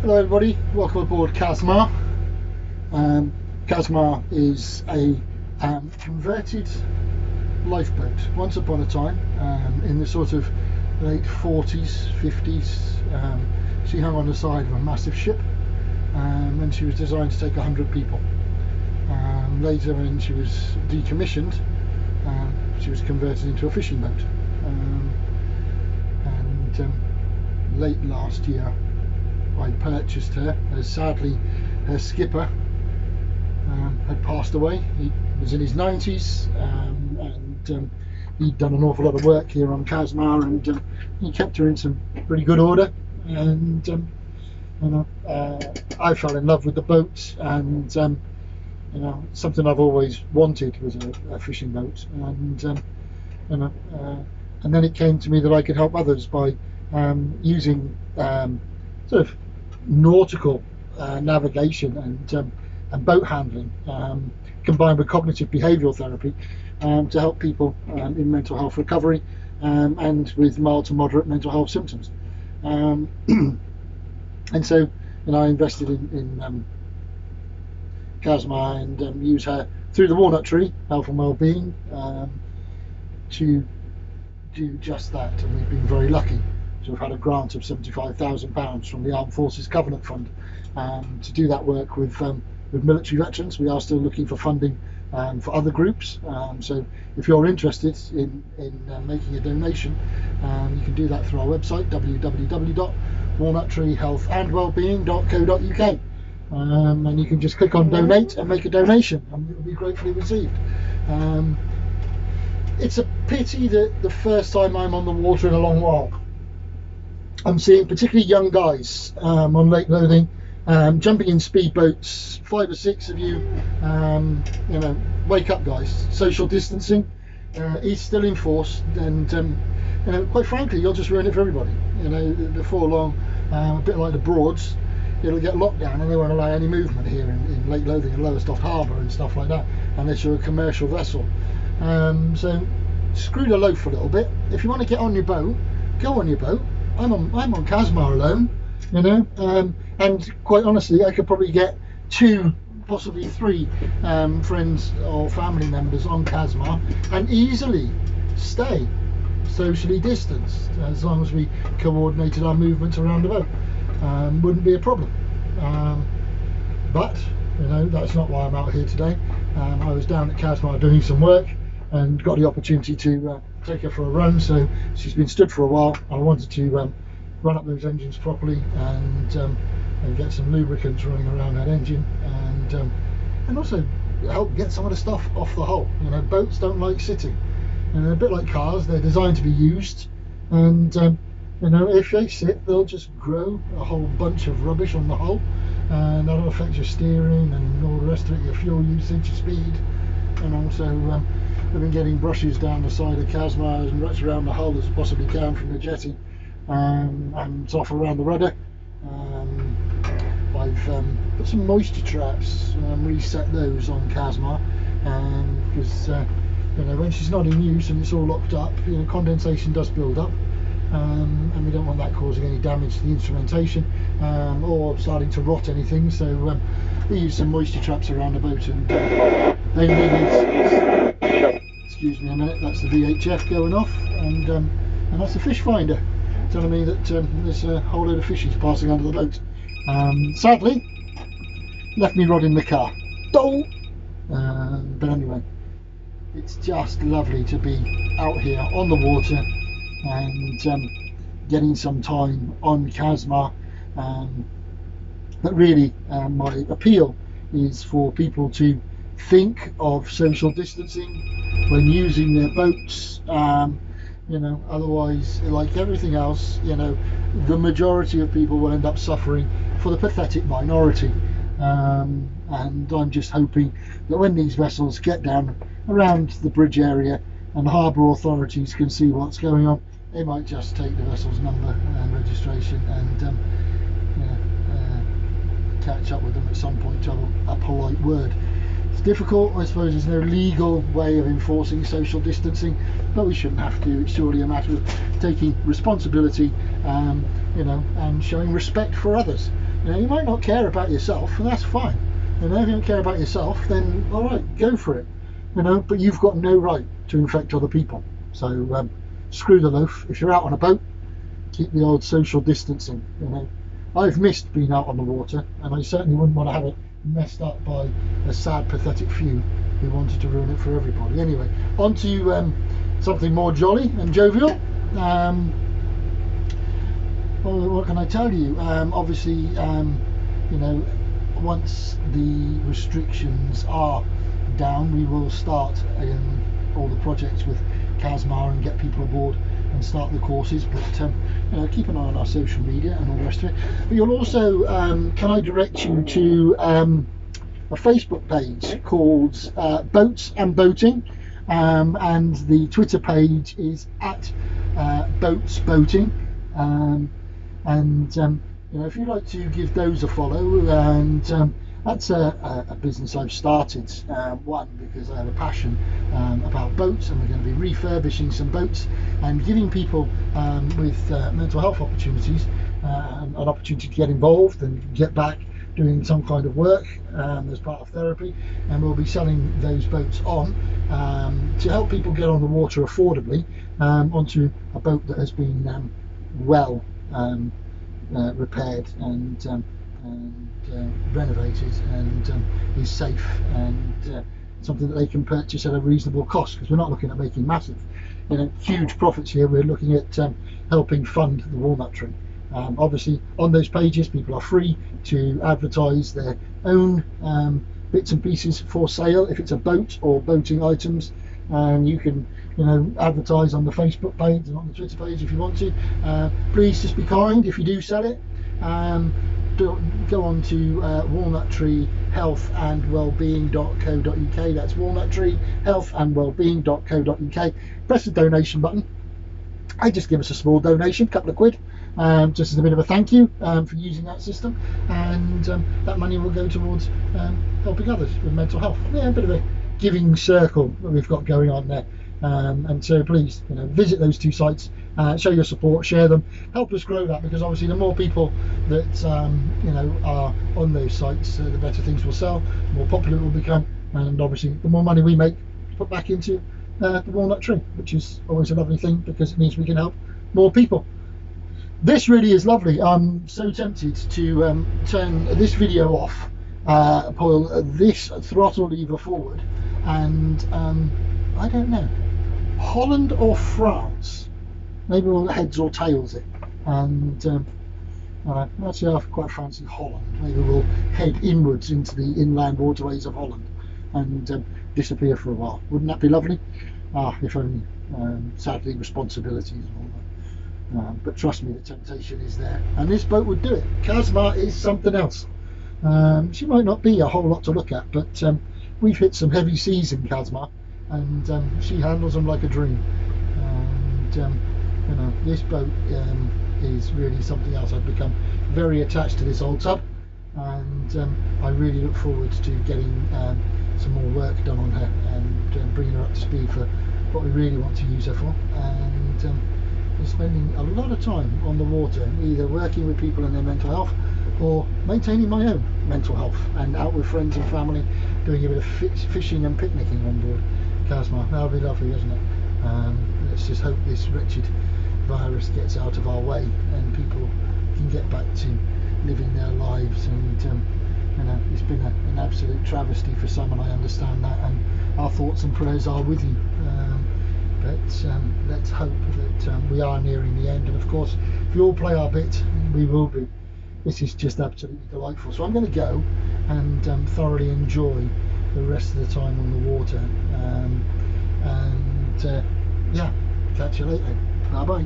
Hello everybody, welcome aboard Kazmar. Kazmar is a converted lifeboat. Once upon a time, in the sort of late 40s, 50s, she hung on the side of a massive ship, and she was designed to take 100 people. Later, when she was decommissioned, she was converted into a fishing boat. Late last year, I purchased her, as sadly her skipper had passed away. He was in his 90s, and he'd done an awful lot of work here on Kazmar, and he kept her in some pretty good order. And I fell in love with the boat, and something I've always wanted was a fishing boat. And and then it came to me that I could help others by using sort of nautical navigation and boat handling, combined with cognitive behavioural therapy, to help people in mental health recovery and with mild to moderate mental health symptoms. And so, I invested in Kazmar and use her through the Walnut Tree Health and Wellbeing to do just that, and we've been very lucky to have had a grant of £75,000 from the Armed Forces Covenant Fund to do that work with military veterans. We are still looking for funding for other groups, so if you're interested in making a donation, you can do that through our website, www.walnuttreehealthandwellbeing.co.uk, and you can just click on donate and make a donation, and it will be gratefully received. It's a pity that the first time I'm on the water in a long while, I'm seeing particularly young guys on Lake Lothing jumping in speedboats, 5 or 6 of you, wake up guys. Social distancing is still in force, and quite frankly, you'll just ruin it for everybody. Before long, a bit like the Broads, it'll get locked down and they won't allow any movement here in Lake Lothing and Lowestoft Harbour and stuff like that, unless you're a commercial vessel. So screw the loaf a little bit. If you want to get on your boat, go on your boat. I'm on Kazmar alone, and quite honestly, I could probably get 2, possibly 3 friends or family members on Kazmar and easily stay socially distanced, as long as we coordinated our movements around the boat. Wouldn't be a problem. But that's not why I'm out here today. I was down at Kazmar doing some work and got the opportunity to take her for a run. So she's been stood for a while. I wanted to run up those engines properly and get some lubricants running around that engine, and also help get some of the stuff off the hull. Boats don't like sitting, and they're a bit like cars. They're designed to be used, and if they sit, they'll just grow a whole bunch of rubbish on the hull, and that'll affect your steering and all the rest of it, your fuel usage, your speed. So I've been getting brushes down the side of Kazmar and ruts around the hull as I possibly can from the jetty, and off around the rudder. I've put some moisture traps, reset those on Kazmar, because when she's not in use and it's all locked up, condensation does build up, and we don't want that causing any damage to the instrumentation or starting to rot anything. So we use some moisture traps around the boat, and they needed, excuse me a minute, that's the VHF going off, and that's the fish finder telling me that there's a whole load of fishies passing under the boat. Sadly, left me rod in the car. But anyway, it's just lovely to be out here on the water and getting some time on Kazmar. But really, my appeal is for people to think of social distancing when using their boats. Otherwise, like everything else, the majority of people will end up suffering for the pathetic minority. And I'm just hoping that when these vessels get down around the bridge area and the harbour authorities can see what's going on, they might just take the vessel's number and registration and catch up with them at some point to have a polite word. It's difficult, I suppose. There's no legal way of enforcing social distancing, but we shouldn't have to. It's surely a matter of taking responsibility, and showing respect for others. You know, you might not care about yourself, and that's fine. You know, if you don't care about yourself, then all right, go for it. You know, but you've got no right to infect other people. So screw the loaf. If you're out on a boat, keep the old social distancing. You know, I've missed being out on the water, and I certainly wouldn't want to have it messed up by a sad, pathetic few who wanted to ruin it for everybody. Anyway, on to something more jolly and jovial. Well, what can I tell you? Obviously, you know, once the restrictions are down, we will start all the projects with Kazmar and get people aboard and start the courses. But you know, keep an eye on our social media and all the rest of it. But you'll also, can I direct you to a Facebook page called Boats and Boating, and the Twitter page is at Boats Boating. You know, if you'd like to give those a follow, and that's a business I've started, one, because I have a passion about boats, and we're going to be refurbishing some boats and giving people with mental health opportunities an opportunity to get involved and get back doing some kind of work as part of therapy, and we'll be selling those boats on to help people get on the water affordably onto a boat that has been well repaired and renovated and is safe, and something that they can purchase at a reasonable cost, because we're not looking at making massive, you know, huge profits here. We're looking at helping fund the Walnut Tree. Obviously on those pages people are free to advertise their own bits and pieces for sale. If it's a boat or boating items, you can, you know, advertise on the Facebook page and on the Twitter page if you want to. Please just be kind if you do sell it. Go on to Walnut Tree Health and Wellbeing.co.uk. That's Walnut Tree Health and Wellbeing.co.uk. Press the donation button. Just give us a small donation, a couple of quid, just as a bit of a thank you for using that system, and that money will go towards helping others with mental health. Yeah, a bit of a giving circle that we've got going on there. And so please, you know, visit those two sites, show your support, share them, help us grow that, because obviously the more people that you know are on those sites, the better things will sell, the more popular it will become, and obviously the more money we make to put back into the Walnut Tree, which is always a lovely thing because it means we can help more people. This really is lovely. I'm so tempted to turn this video off, pull this throttle lever forward, and I don't know, Holland or France, maybe we'll heads or tails it, and actually I quite fancy Holland. Maybe we'll head inwards into the inland waterways of Holland and disappear for a while. Wouldn't that be lovely? If only. Sadly, responsibilities and all that, but trust me, the temptation is there, and this boat would do it. Kazmar is something else. She might not be a whole lot to look at, but we've hit some heavy seas in Kazmar, and she handles them like a dream. And you know, this boat is really something else. I've become very attached to this old tub, and I really look forward to getting some more work done on her and bringing her up to speed for what we really want to use her for, and spending a lot of time on the water, either working with people in their mental health or maintaining my own mental health, and out with friends and family doing a bit of fishing and picnicking on board Kazmar. That'll be lovely, isn't it? Let's just hope this wretched virus gets out of our way and people can get back to living their lives. And you know, it's been an absolute travesty for some, and I understand that, and our thoughts and prayers are with you. But let's hope that we are nearing the end, and of course if we all play our bit, we will be. This is just absolutely delightful. So I'm going to go and thoroughly enjoy the rest of the time on the water, and yeah, catch you later. Bye bye.